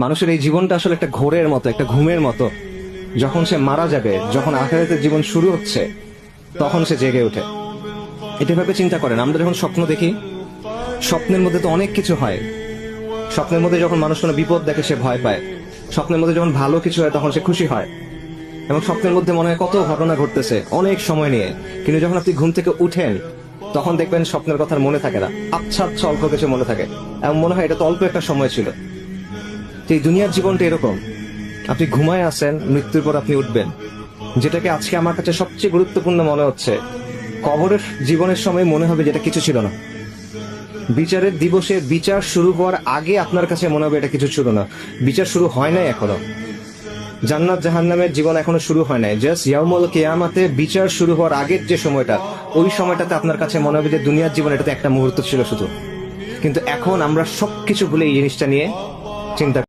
মানুষের এই জীবনটা আসলে একটা ঘোরের মতো, একটা ঘুমের মতো। যখন সে মারা যাবে, যখন আখিরাতের জীবন শুরু হচ্ছে, তখন সে জেগে ওঠে। এটা ভাবে চিন্তা করেন, আমরা যখন স্বপ্ন দেখি, স্বপ্নের মধ্যে তো অনেক কিছু হয়। স্বপ্নের মধ্যে যখন মানুষ কোনো বিপদ দেখে সে ভয় পায়, স্বপ্নের মধ্যে যখন ভালো কিছু হয় তখন সে খুশি হয়, এবং স্বপ্নের মধ্যে মনে হয় কত ঘটনা ঘটতেছে অনেক সময় নিয়ে। কিন্তু যখন আপনি ঘুম থেকে উঠেন, তখন দেখবেন স্বপ্নের কথা আর মনে থাকে না, আচ্ছা আচ্ছা অল্প কিছু মনে থাকে, এবং মনে হয় এটা তো অল্প একটা সময় ছিল। তো এই দুনিয়ার জীবনটা এরকম, আপনি ঘুমায় আছেন, মৃত্যুর পর আপনি উঠবেন। যেটাকে আজকে আমার কাছে সবচেয়ে গুরুত্বপূর্ণ মনে হচ্ছে, কবরের জীবনের সময় মনে হবে যেটা কিছু ছিল না। বিচারের দিবসে বিচার শুরু হওয়ার আগে আপনার কাছে মনে হবে এটা কিছু ছিল না। বিচার শুরু হয় নাই এখনো, জান্নাত জাহান্নামের জীবন এখনো শুরু হয় নাই। জাস্ট ইয়াউমুল কিয়ামাতে বিচার শুরু হওয়ার আগের যে সময়টা, ওই সময়টাতে আপনার কাছে মনে হবে যে দুনিয়ার জীবন এটাতে একটা মুহূর্ত ছিল শুধু। কিন্তু এখন আমরা সবকিছু ভুলে এই জিনিসটা নিয়ে চিন্তা